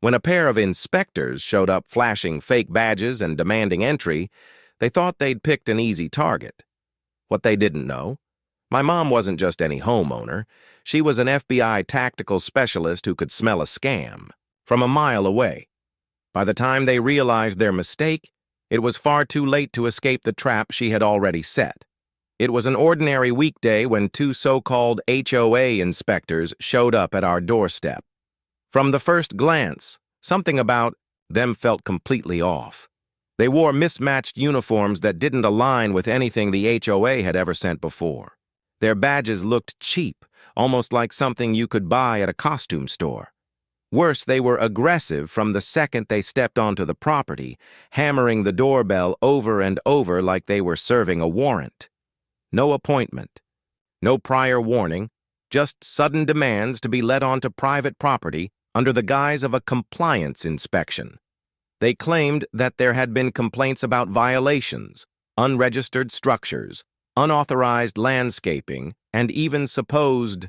When a pair of inspectors showed up flashing fake badges and demanding entry, they thought they'd picked an easy target. What they didn't know, my mom wasn't just any homeowner. She was an FBI tactical specialist who could smell a scam from a mile away. By the time they realized their mistake, it was far too late to escape the trap she had already set. It was an ordinary weekday when two so-called HOA inspectors showed up at our doorstep. From the first glance, something about them felt completely off. They wore mismatched uniforms that didn't align with anything the HOA had ever sent before. Their badges looked cheap, almost like something you could buy at a costume store. Worse, they were aggressive from the second they stepped onto the property, hammering the doorbell over and over like they were serving a warrant. No appointment, no prior warning, just sudden demands to be let onto private property under the guise of a compliance inspection. They claimed that there had been complaints about violations, unregistered structures, unauthorized landscaping, and even supposed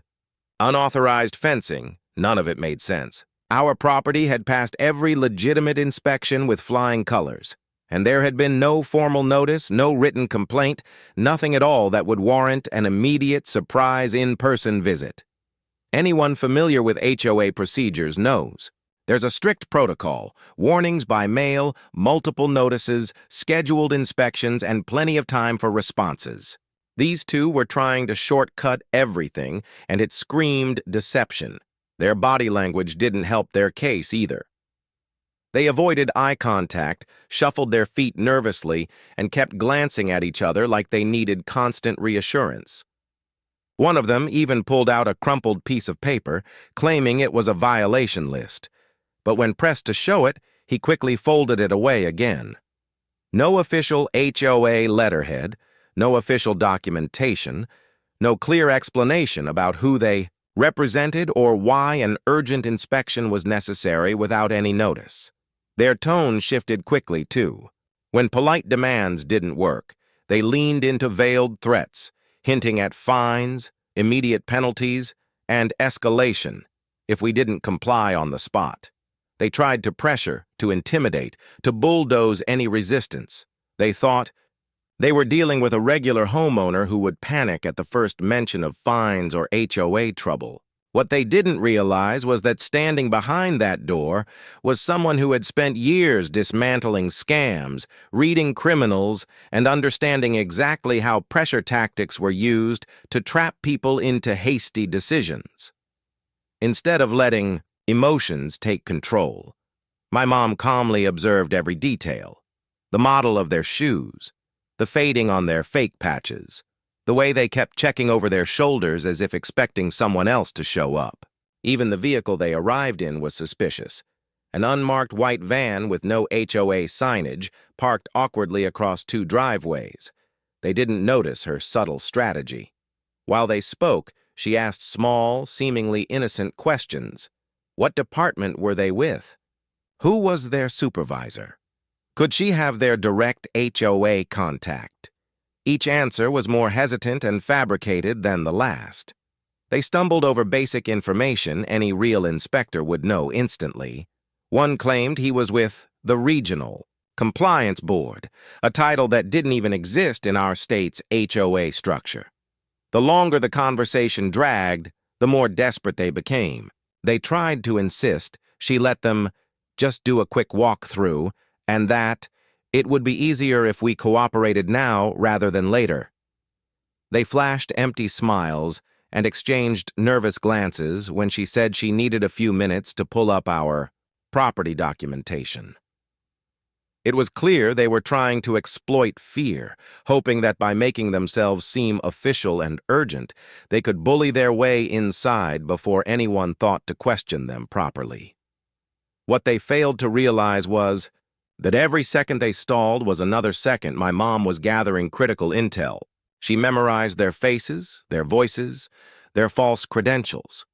unauthorized fencing. None of it made sense. Our property had passed every legitimate inspection with flying colors, and there had been no formal notice, no written complaint, nothing at all that would warrant an immediate surprise in-person visit. Anyone familiar with HOA procedures knows there's a strict protocol, warnings by mail, multiple notices, scheduled inspections, and plenty of time for responses. These two were trying to shortcut everything, and it screamed deception. Their body language didn't help their case either. They avoided eye contact, shuffled their feet nervously, and kept glancing at each other like they needed constant reassurance. One of them even pulled out a crumpled piece of paper, claiming it was a violation list. But when pressed to show it, he quickly folded it away again. No official HOA letterhead, no official documentation, no clear explanation about who they represented or why an urgent inspection was necessary without any notice. Their tone shifted quickly, too. When polite demands didn't work, they leaned into veiled threats, hinting at fines, immediate penalties, and escalation if we didn't comply on the spot. They tried to pressure, to intimidate, to bulldoze any resistance. They thought they were dealing with a regular homeowner who would panic at the first mention of fines or HOA trouble. What they didn't realize was that standing behind that door was someone who had spent years dismantling scams, reading criminals, and understanding exactly how pressure tactics were used to trap people into hasty decisions. Instead of letting emotions take control, my mom calmly observed every detail: the model of their shoes, the fading on their fake patches, the way they kept checking over their shoulders as if expecting someone else to show up. Even the vehicle they arrived in was suspicious. An unmarked white van with no HOA signage parked awkwardly across two driveways. They didn't notice her subtle strategy. While they spoke, she asked small, seemingly innocent questions. What department were they with? Who was their supervisor? Could she have their direct HOA contact? Each answer was more hesitant and fabricated than the last. They stumbled over basic information any real inspector would know instantly. One claimed he was with the Regional Compliance Board, a title that didn't even exist in our state's HOA structure. The longer the conversation dragged, the more desperate they became. They tried to insist she let them just do a quick walkthrough, and that it would be easier if we cooperated now rather than later. They flashed empty smiles and exchanged nervous glances when she said she needed a few minutes to pull up our property documentation. It was clear they were trying to exploit fear, hoping that by making themselves seem official and urgent, they could bully their way inside before anyone thought to question them properly. What they failed to realize was that every second they stalled was another second my mom was gathering critical intel. She memorized their faces, their voices, their false credentials.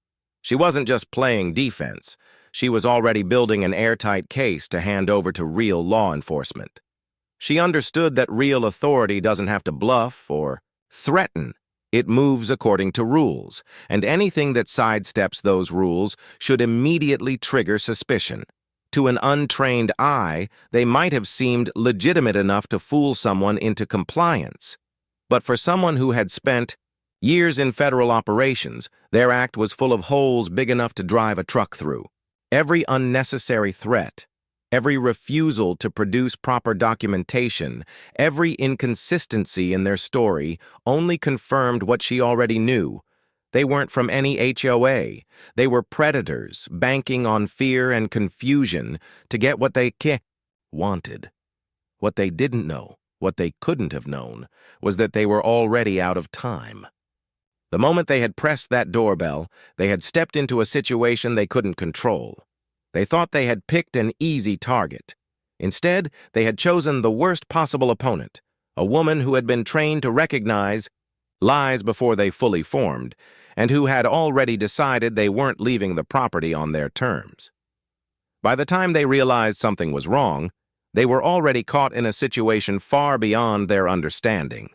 She wasn't just playing defense. She was already building an airtight case to hand over to real law enforcement. She understood that real authority doesn't have to bluff or threaten. It moves according to rules, and anything that sidesteps those rules should immediately trigger suspicion. To an untrained eye, they might have seemed legitimate enough to fool someone into compliance. But for someone who had spent years in federal operations, their act was full of holes big enough to drive a truck through. Every unnecessary threat, every refusal to produce proper documentation, every inconsistency in their story only confirmed what she already knew. They weren't from any HOA. They were predators, banking on fear and confusion to get what they wanted. What they didn't know, what they couldn't have known, was that they were already out of time. The moment they had pressed that doorbell, they had stepped into a situation they couldn't control. They thought they had picked an easy target. Instead, they had chosen the worst possible opponent, a woman who had been trained to recognize lies before they fully formed, and who had already decided they weren't leaving the property on their terms. By the time they realized something was wrong, they were already caught in a situation far beyond their understanding.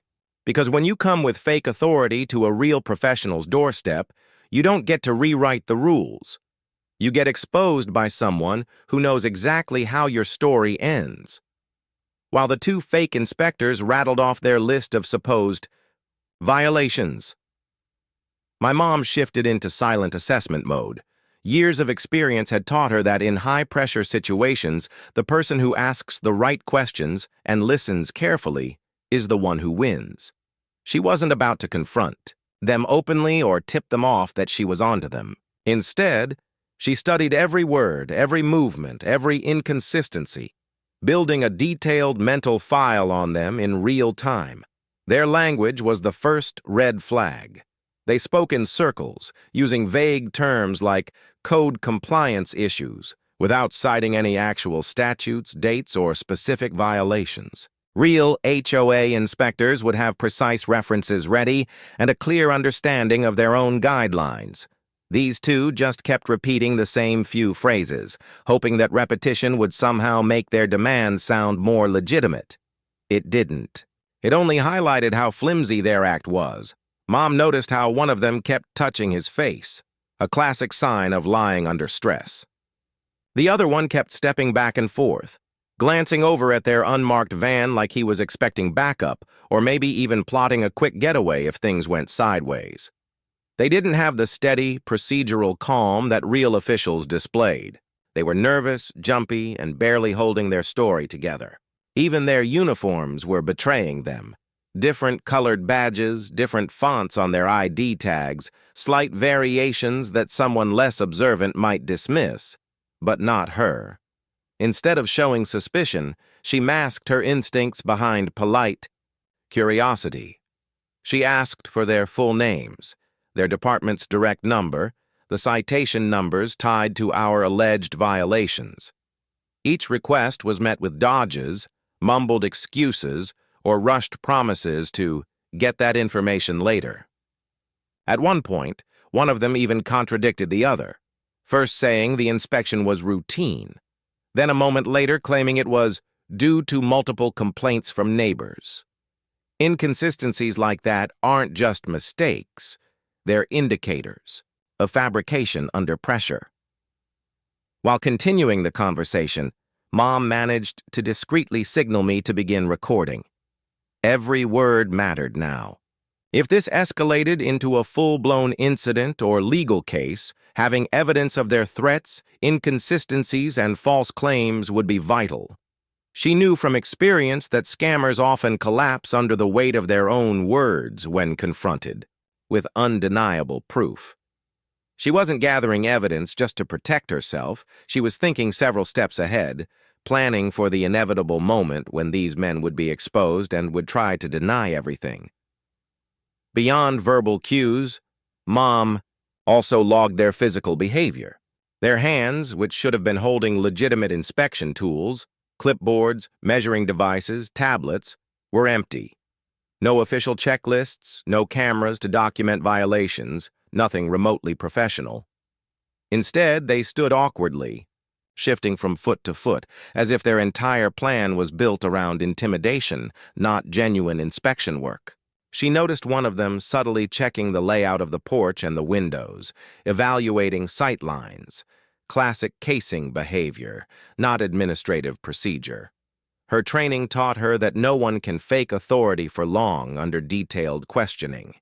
Because when you come with fake authority to a real professional's doorstep, you don't get to rewrite the rules. You get exposed by someone who knows exactly how your story ends. While the two fake inspectors rattled off their list of supposed violations, my mom shifted into silent assessment mode. Years of experience had taught her that in high-pressure situations, the person who asks the right questions and listens carefully is the one who wins. She wasn't about to confront them openly or tip them off that she was onto them. Instead, she studied every word, every movement, every inconsistency, building a detailed mental file on them in real time. Their language was the first red flag. They spoke in circles, using vague terms like code compliance issues, without citing any actual statutes, dates, or specific violations. Real HOA inspectors would have precise references ready and a clear understanding of their own guidelines. These two just kept repeating the same few phrases, hoping that repetition would somehow make their demands sound more legitimate. It didn't. It only highlighted how flimsy their act was. Mom noticed how one of them kept touching his face, a classic sign of lying under stress. The other one kept stepping back and forth, glancing over at their unmarked van like he was expecting backup, or maybe even plotting a quick getaway if things went sideways. They didn't have the steady, procedural calm that real officials displayed. They were nervous, jumpy, and barely holding their story together. Even their uniforms were betraying them. Different colored badges, different fonts on their ID tags, slight variations that someone less observant might dismiss, but not her. Instead of showing suspicion, she masked her instincts behind polite curiosity. She asked for their full names, their department's direct number, the citation numbers tied to our alleged violations. Each request was met with dodges, mumbled excuses, or rushed promises to get that information later. At one point, one of them even contradicted the other, first saying the inspection was routine, then a moment later claiming it was due to multiple complaints from neighbors. Inconsistencies like that aren't just mistakes, they're indicators of fabrication under pressure. While continuing the conversation, Mom managed to discreetly signal me to begin recording. Every word mattered now. If this escalated into a full-blown incident or legal case, having evidence of their threats, inconsistencies, and false claims would be vital. She knew from experience that scammers often collapse under the weight of their own words when confronted with undeniable proof. She wasn't gathering evidence just to protect herself. She was thinking several steps ahead, planning for the inevitable moment when these men would be exposed and would try to deny everything. Beyond verbal cues, Mom also logged their physical behavior. Their hands, which should have been holding legitimate inspection tools, clipboards, measuring devices, tablets, were empty. No official checklists, no cameras to document violations, nothing remotely professional. Instead, they stood awkwardly, shifting from foot to foot, as if their entire plan was built around intimidation, not genuine inspection work. She noticed one of them subtly checking the layout of the porch and the windows, evaluating sight lines, classic casing behavior, not administrative procedure. Her training taught her that no one can fake authority for long under detailed questioning.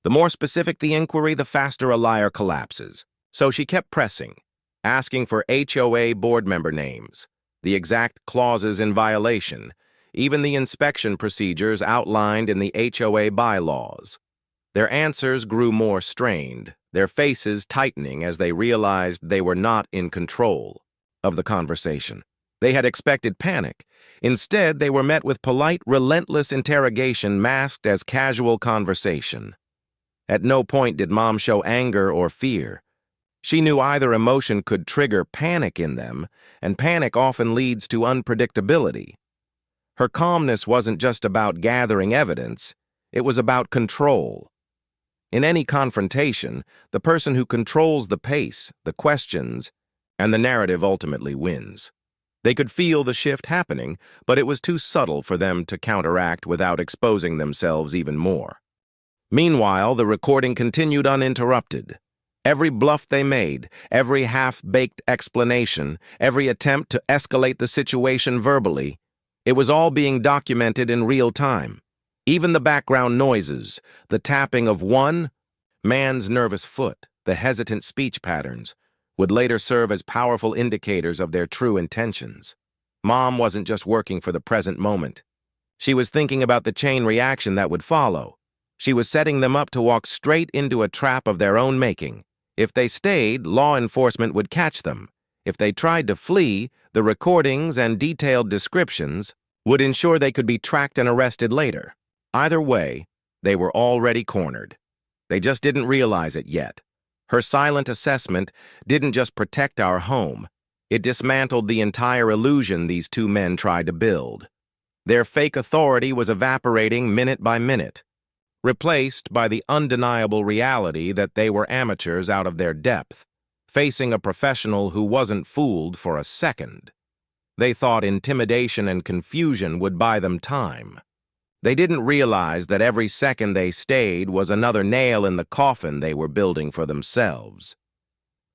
The more specific the inquiry, the faster a liar collapses. So she kept pressing, asking for HOA board member names, the exact clauses in violation, even the inspection procedures outlined in the HOA bylaws. Their answers grew more strained, their faces tightening as they realized they were not in control of the conversation. They had expected panic. Instead, they were met with polite, relentless interrogation masked as casual conversation. At no point did Mom show anger or fear. She knew either emotion could trigger panic in them, and panic often leads to unpredictability. Her calmness wasn't just about gathering evidence, it was about control. In any confrontation, the person who controls the pace, the questions, and the narrative ultimately wins. They could feel the shift happening, but it was too subtle for them to counteract without exposing themselves even more. Meanwhile, the recording continued uninterrupted. Every bluff they made, every half-baked explanation, every attempt to escalate the situation verbally, it was all being documented in real time. Even the background noises, the tapping of one man's nervous foot, the hesitant speech patterns, would later serve as powerful indicators of their true intentions. Mom wasn't just working for the present moment. She was thinking about the chain reaction that would follow. She was setting them up to walk straight into a trap of their own making. If they stayed, law enforcement would catch them. If they tried to flee, the recordings and detailed descriptions would ensure they could be tracked and arrested later. Either way, they were already cornered. They just didn't realize it yet. Her silent assessment didn't just protect our home. It dismantled the entire illusion these two men tried to build. Their fake authority was evaporating minute by minute, replaced by the undeniable reality that they were amateurs out of their depth, facing a professional who wasn't fooled for a second. They thought intimidation and confusion would buy them time. They didn't realize that every second they stayed was another nail in the coffin they were building for themselves.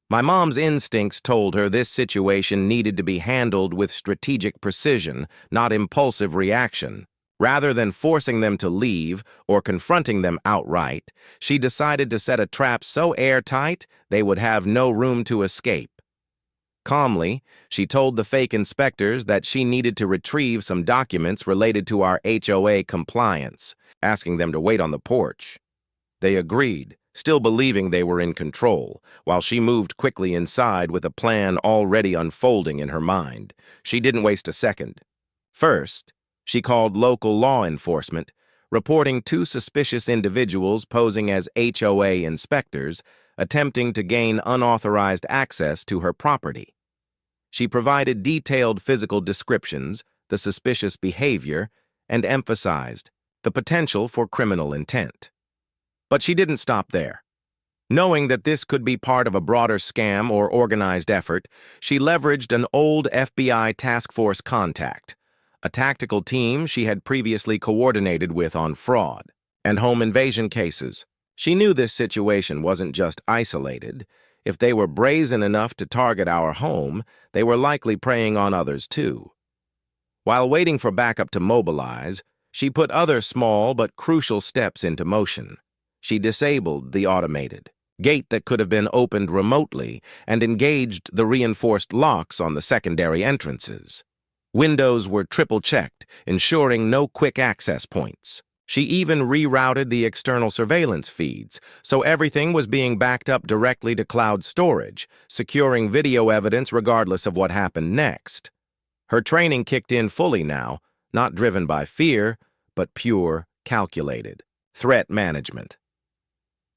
My mom's instincts told her this situation needed to be handled with strategic precision, not impulsive reaction. Rather than forcing them to leave or confronting them outright, she decided to set a trap so airtight they would have no room to escape. Calmly, she told the fake inspectors that she needed to retrieve some documents related to our HOA compliance, asking them to wait on the porch. They agreed, still believing they were in control, while she moved quickly inside with a plan already unfolding in her mind. She didn't waste a second. First, she called local law enforcement, reporting two suspicious individuals posing as HOA inspectors, attempting to gain unauthorized access to her property. She provided detailed physical descriptions, the suspicious behavior, and emphasized the potential for criminal intent. But she didn't stop there. Knowing that this could be part of a broader scam or organized effort, she leveraged an old FBI task force contact, a tactical team she had previously coordinated with on fraud and home invasion cases. She knew this situation wasn't just isolated. If they were brazen enough to target our home, they were likely preying on others too. While waiting for backup to mobilize, she put other small but crucial steps into motion. She disabled the automated gate that could have been opened remotely and engaged the reinforced locks on the secondary entrances. Windows were triple-checked, ensuring no quick access points. She even rerouted the external surveillance feeds, so everything was being backed up directly to cloud storage, securing video evidence regardless of what happened next. Her training kicked in fully now, not driven by fear, but pure, calculated threat management.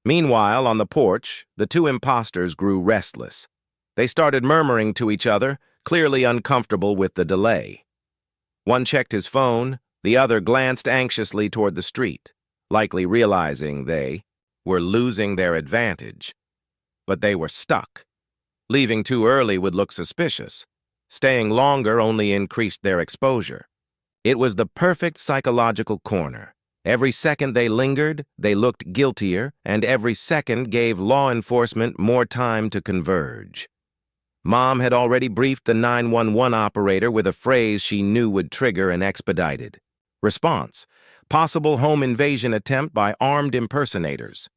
Meanwhile, on the porch, the two imposters grew restless. They started murmuring to each other, clearly uncomfortable with the delay. One checked his phone, the other glanced anxiously toward the street, likely realizing they were losing their advantage. But they were stuck. Leaving too early would look suspicious. Staying longer only increased their exposure. It was the perfect psychological corner. Every second they lingered, they looked guiltier, and every second gave law enforcement more time to converge. Mom had already briefed the 911 operator with a phrase she knew would trigger an expedited response: possible home invasion attempt by armed impersonators.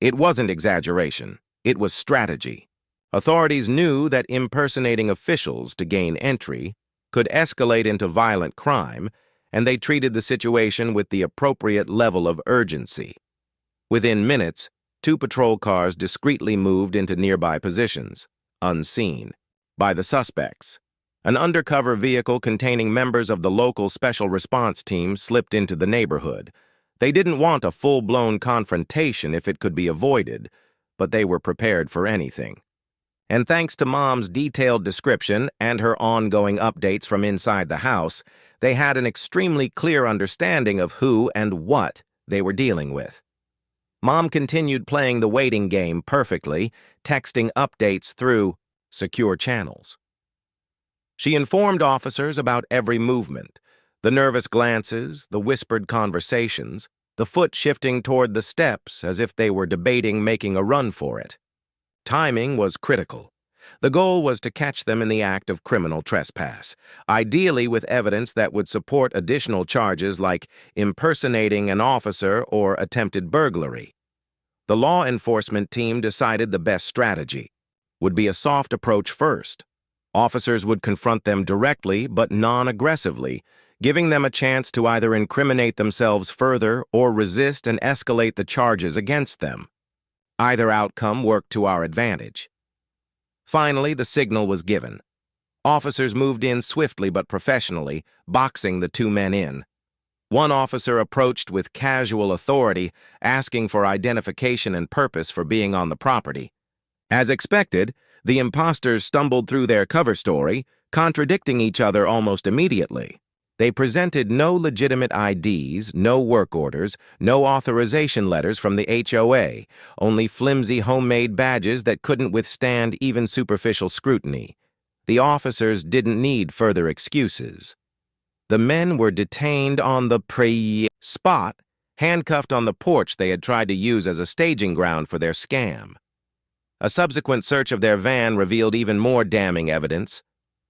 It wasn't exaggeration, it was strategy. Authorities knew that impersonating officials to gain entry could escalate into violent crime, and they treated the situation with the appropriate level of urgency. Within minutes, 2 patrol cars discreetly moved into nearby positions, unseen by the suspects. An undercover vehicle containing members of the local special response team slipped into the neighborhood. They didn't want a full-blown confrontation if it could be avoided, but they were prepared for anything. And thanks to Mom's detailed description and her ongoing updates from inside the house, they had an extremely clear understanding of who and what they were dealing with. Mom continued playing the waiting game perfectly, texting updates through secure channels. She informed officers about every movement, the nervous glances, the whispered conversations, the foot shifting toward the steps as if they were debating making a run for it. Timing was critical. The goal was to catch them in the act of criminal trespass, ideally with evidence that would support additional charges like impersonating an officer or attempted burglary. The law enforcement team decided the best strategy would be a soft approach first. Officers would confront them directly but non-aggressively, giving them a chance to either incriminate themselves further or resist and escalate the charges against them. Either outcome worked to our advantage. Finally, the signal was given. Officers moved in swiftly but professionally, boxing the 2 men in. One officer approached with casual authority, asking for identification and purpose for being on the property. As expected, the imposters stumbled through their cover story, contradicting each other almost immediately. They presented no legitimate IDs, no work orders, no authorization letters from the HOA, only flimsy homemade badges that couldn't withstand even superficial scrutiny. The officers didn't need further excuses. The men were detained on the spot, handcuffed on the porch they had tried to use as a staging ground for their scam. A subsequent search of their van revealed even more damning evidence: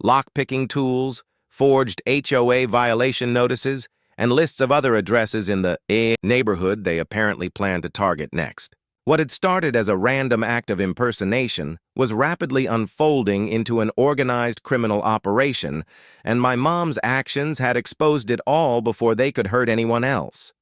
lock-picking tools, forged HOA violation notices, and lists of other addresses in the neighborhood they apparently planned to target next. What had started as a random act of impersonation was rapidly unfolding into an organized criminal operation, and my mom's actions had exposed it all before they could hurt anyone else.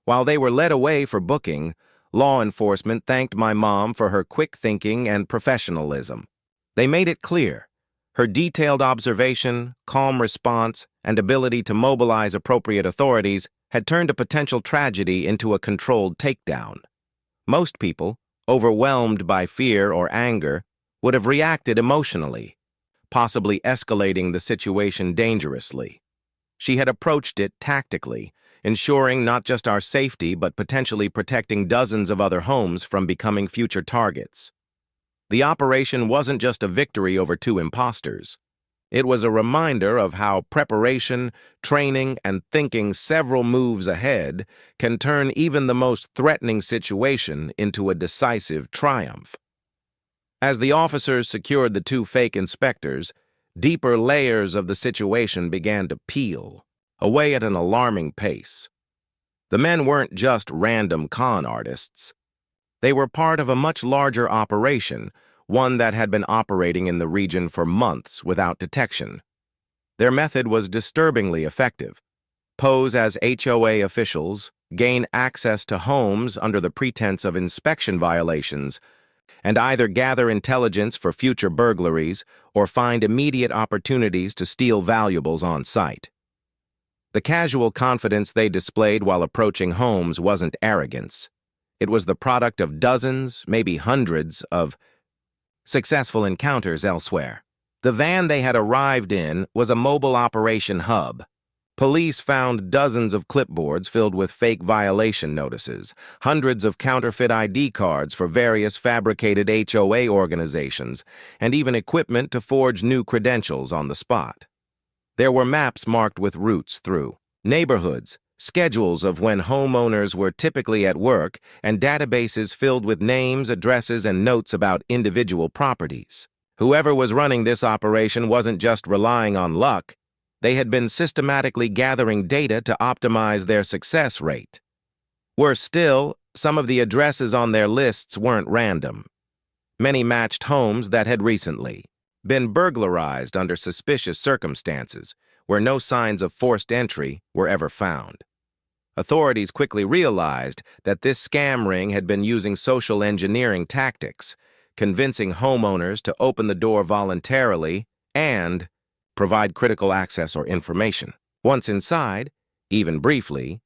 While they were led away for booking, law enforcement thanked my mom for her quick thinking and professionalism. They made it clear: her detailed observation, calm response, and ability to mobilize appropriate authorities had turned a potential tragedy into a controlled takedown. Most people, overwhelmed by fear or anger, would have reacted emotionally, possibly escalating the situation dangerously. She had approached it tactically, ensuring not just our safety but potentially protecting dozens of other homes from becoming future targets. The operation wasn't just a victory over 2 imposters. It was a reminder of how preparation, training, and thinking several moves ahead can turn even the most threatening situation into a decisive triumph. As the officers secured the 2 fake inspectors, deeper layers of the situation began to peel away at an alarming pace. The men weren't just random con artists. They were part of a much larger operation, one that had been operating in the region for months without detection. Their method was disturbingly effective: pose as HOA officials, gain access to homes under the pretense of inspection violations, and either gather intelligence for future burglaries or find immediate opportunities to steal valuables on site. The casual confidence they displayed while approaching homes wasn't arrogance. It was the product of dozens, maybe hundreds, of successful encounters elsewhere. The van they had arrived in was a mobile operation hub. Police found dozens of clipboards filled with fake violation notices, hundreds of counterfeit ID cards for various fabricated HOA organizations, and even equipment to forge new credentials on the spot. There were maps marked with routes through neighborhoods, schedules of when homeowners were typically at work, and databases filled with names, addresses, and notes about individual properties. Whoever was running this operation wasn't just relying on luck. They had been systematically gathering data to optimize their success rate. Worse still, some of the addresses on their lists weren't random. Many matched homes that had recently been burglarized under suspicious circumstances, where no signs of forced entry were ever found. Authorities quickly realized that this scam ring had been using social engineering tactics, convincing homeowners to open the door voluntarily and provide critical access or information. Once inside, even briefly,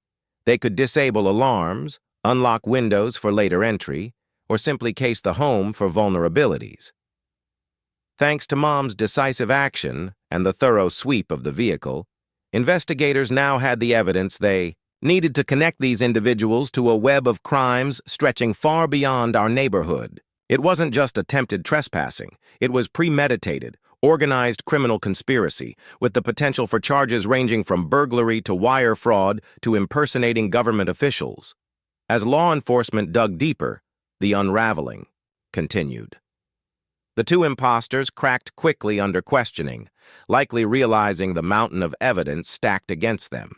they could disable alarms, unlock windows for later entry, or simply case the home for vulnerabilities. Thanks to Mom's decisive action and the thorough sweep of the vehicle, investigators now had the evidence they needed to connect these individuals to a web of crimes stretching far beyond our neighborhood. It wasn't just attempted trespassing. It was premeditated, organized criminal conspiracy, with the potential for charges ranging from burglary to wire fraud to impersonating government officials. As law enforcement dug deeper, the unraveling continued. The two imposters cracked quickly under questioning, likely realizing the mountain of evidence stacked against them.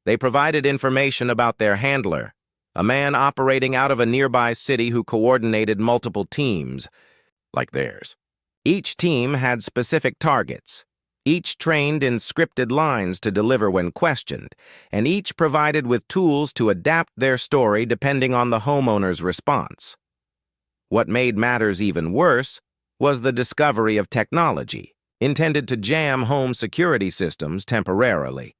They provided information about their handler, a man operating out of a nearby city who coordinated multiple teams, like theirs. Each team had specific targets, each trained in scripted lines to deliver when questioned, and each provided with tools to adapt their story depending on the homeowner's response. What made matters even worse was the discovery of technology, intended to jam home security systems temporarily.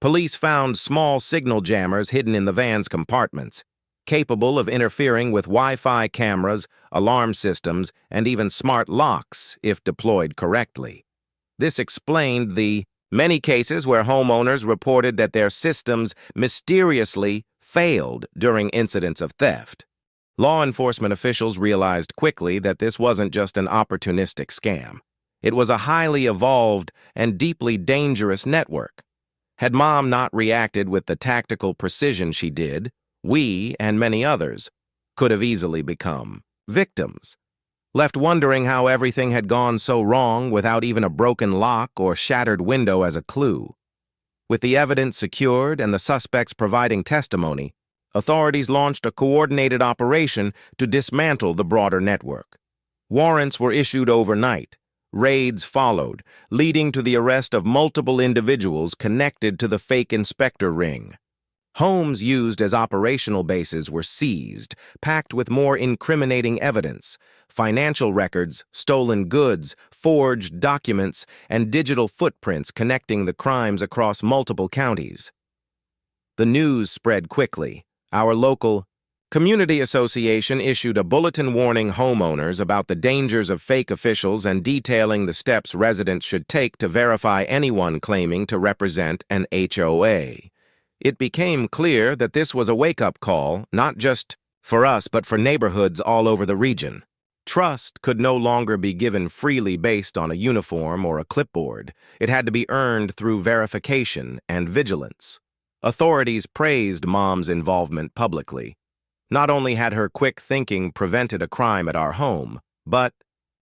Police found small signal jammers hidden in the van's compartments, capable of interfering with Wi-Fi cameras, alarm systems, and even smart locks if deployed correctly. This explained the many cases where homeowners reported that their systems mysteriously failed during incidents of theft. Law enforcement officials realized quickly that this wasn't just an opportunistic scam. It was a highly evolved and deeply dangerous network. Had Mom not reacted with the tactical precision she did, we, and many others, could have easily become victims, left wondering how everything had gone so wrong without even a broken lock or shattered window as a clue. With the evidence secured and the suspects providing testimony, authorities launched a coordinated operation to dismantle the broader network. Warrants were issued overnight. Raids followed, leading to the arrest of multiple individuals connected to the fake inspector ring. Homes used as operational bases were seized, packed with more incriminating evidence: financial records, stolen goods, forged documents, and digital footprints connecting the crimes across multiple counties. The news spread quickly. Our local community association issued a bulletin warning homeowners about the dangers of fake officials and detailing the steps residents should take to verify anyone claiming to represent an HOA. It became clear that this was a wake-up call, not just for us but for neighborhoods all over the region. Trust could no longer be given freely based on a uniform or a clipboard. It had to be earned through verification and vigilance. Authorities praised Mom's involvement publicly. Not only had her quick thinking prevented a crime at our home, but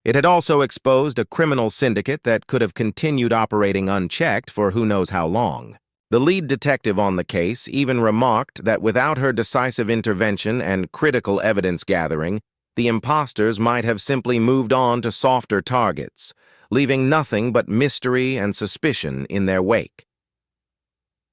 it had also exposed a criminal syndicate that could have continued operating unchecked for who knows how long. The lead detective on the case even remarked that without her decisive intervention and critical evidence gathering, the imposters might have simply moved on to softer targets, leaving nothing but mystery and suspicion in their wake.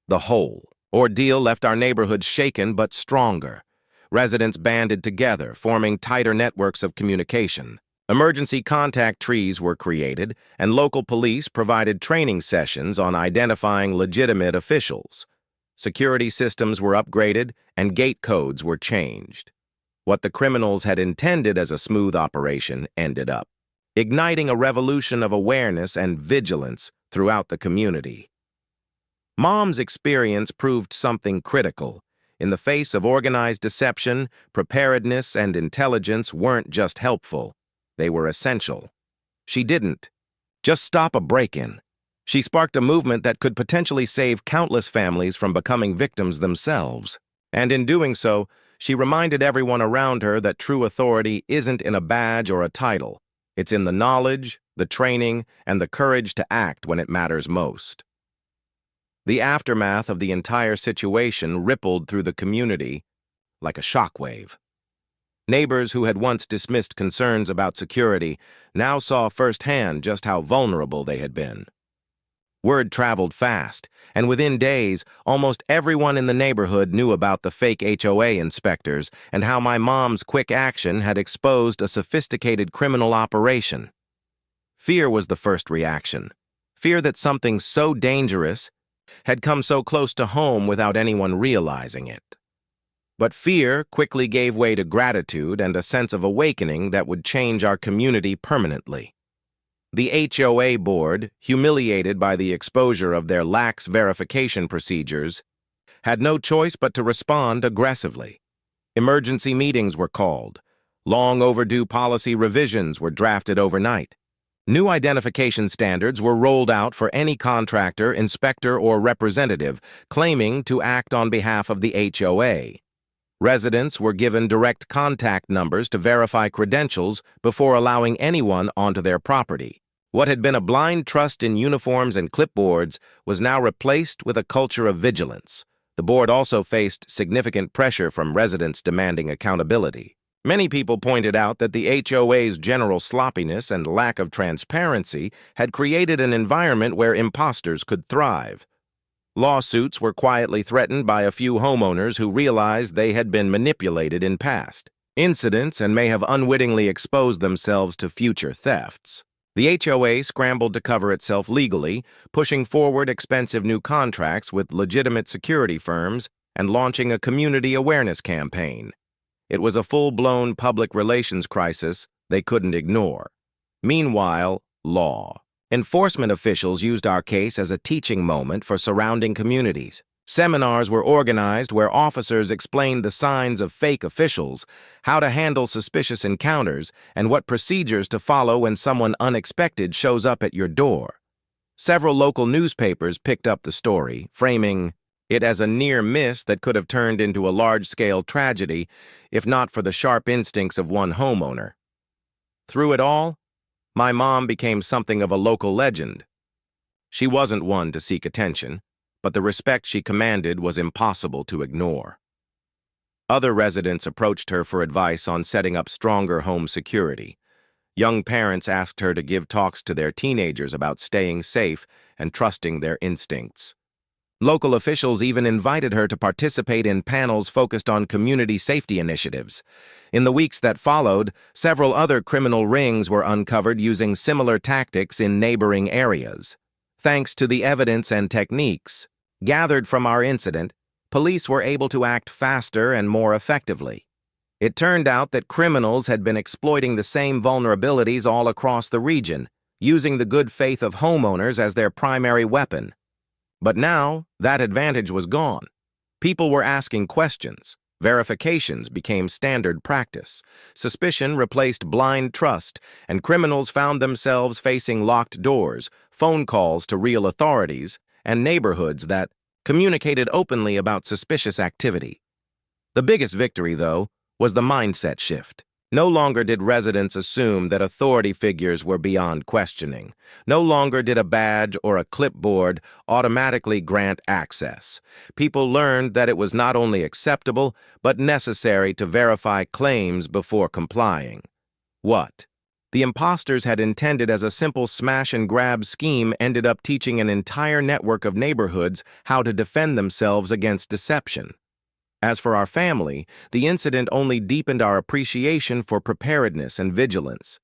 The whole ordeal left our neighborhood shaken but stronger. Residents banded together, forming tighter networks of communication. Emergency contact trees were created, and local police provided training sessions on identifying legitimate officials. Security systems were upgraded, and gate codes were changed. What the criminals had intended as a smooth operation ended up igniting a revolution of awareness and vigilance throughout the community. Mom's experience proved something critical. In the face of organized deception, preparedness and intelligence weren't just helpful. They were essential. She didn't just stop a break-in. She sparked a movement that could potentially save countless families from becoming victims themselves. And in doing so, she reminded everyone around her that true authority isn't in a badge or a title. It's in the knowledge, the training, and the courage to act when it matters most. The aftermath of the entire situation rippled through the community like a shockwave. Neighbors who had once dismissed concerns about security now saw firsthand just how vulnerable they had been. Word traveled fast, and within days, almost everyone in the neighborhood knew about the fake HOA inspectors and how my mom's quick action had exposed a sophisticated criminal operation. Fear was the first reaction. Fear that something so dangerous had come so close to home without anyone realizing it. But fear quickly gave way to gratitude and a sense of awakening that would change our community permanently. The HOA board, humiliated by the exposure of their lax verification procedures, had no choice but to respond aggressively. Emergency meetings were called. Long overdue policy revisions were drafted overnight. New identification standards were rolled out for any contractor, inspector, or representative claiming to act on behalf of the HOA. Residents were given direct contact numbers to verify credentials before allowing anyone onto their property. What had been a blind trust in uniforms and clipboards was now replaced with a culture of vigilance. The board also faced significant pressure from residents demanding accountability. Many people pointed out that the HOA's general sloppiness and lack of transparency had created an environment where imposters could thrive. Lawsuits were quietly threatened by a few homeowners who realized they had been manipulated in past incidents and may have unwittingly exposed themselves to future thefts. The HOA scrambled to cover itself legally, pushing forward expensive new contracts with legitimate security firms and launching a community awareness campaign. It was a full-blown public relations crisis they couldn't ignore. Meanwhile, law. Enforcement officials used our case as a teaching moment for surrounding communities. Seminars were organized where officers explained the signs of fake officials, how to handle suspicious encounters, and what procedures to follow when someone unexpected shows up at your door. Several local newspapers picked up the story, framing it as a near miss that could have turned into a large-scale tragedy if not for the sharp instincts of one homeowner. Through it all, my mom became something of a local legend. She wasn't one to seek attention, but the respect she commanded was impossible to ignore. Other residents approached her for advice on setting up stronger home security. Young parents asked her to give talks to their teenagers about staying safe and trusting their instincts. Local officials even invited her to participate in panels focused on community safety initiatives. In the weeks that followed, several other criminal rings were uncovered using similar tactics in neighboring areas. Thanks to the evidence and techniques gathered from our incident, police were able to act faster and more effectively. It turned out that criminals had been exploiting the same vulnerabilities all across the region, using the good faith of homeowners as their primary weapon. But now, that advantage was gone. People were asking questions. Verifications became standard practice. Suspicion replaced blind trust, and criminals found themselves facing locked doors, phone calls to real authorities, and neighborhoods that communicated openly about suspicious activity. The biggest victory, though, was the mindset shift. No longer did residents assume that authority figures were beyond questioning. No longer did a badge or a clipboard automatically grant access. People learned that it was not only acceptable, but necessary to verify claims before complying. What the imposters had intended as a simple smash-and-grab scheme ended up teaching an entire network of neighborhoods how to defend themselves against deception. As for our family, the incident only deepened our appreciation for preparedness and vigilance.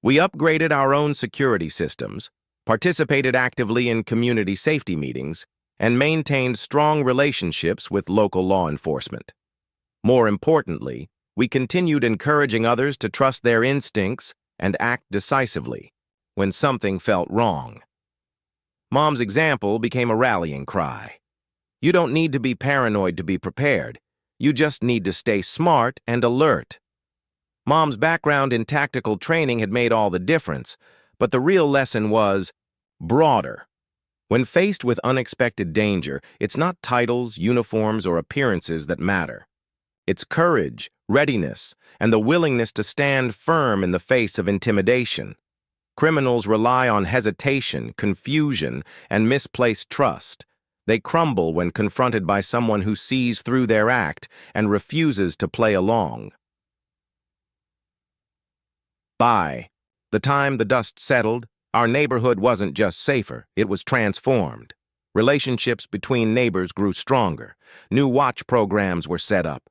We upgraded our own security systems, participated actively in community safety meetings, and maintained strong relationships with local law enforcement. More importantly, we continued encouraging others to trust their instincts and act decisively when something felt wrong. Mom's example became a rallying cry. You don't need to be paranoid to be prepared. You just need to stay smart and alert. Mom's background in tactical training had made all the difference, but the real lesson was broader. When faced with unexpected danger, it's not titles, uniforms, or appearances that matter. It's courage, readiness, and the willingness to stand firm in the face of intimidation. Criminals rely on hesitation, confusion, and misplaced trust. They crumble when confronted by someone who sees through their act and refuses to play along. By the time the dust settled, our neighborhood wasn't just safer, it was transformed. Relationships between neighbors grew stronger. New watch programs were set up.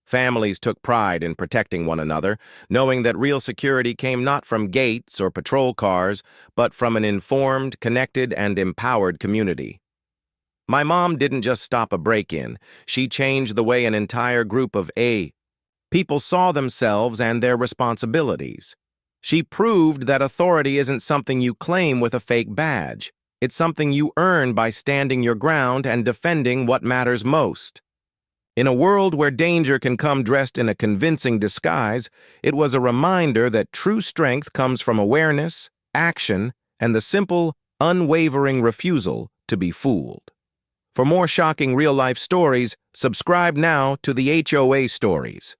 Families took pride in protecting one another, knowing that real security came not from gates or patrol cars, but from an informed, connected, and empowered community. My mom didn't just stop a break-in. She changed the way an entire group of people saw themselves and their responsibilities. She proved that authority isn't something you claim with a fake badge. It's something you earn by standing your ground and defending what matters most. In a world where danger can come dressed in a convincing disguise, it was a reminder that true strength comes from awareness, action, and the simple, unwavering refusal to be fooled. For more shocking real-life stories, subscribe now to the HOA Stories.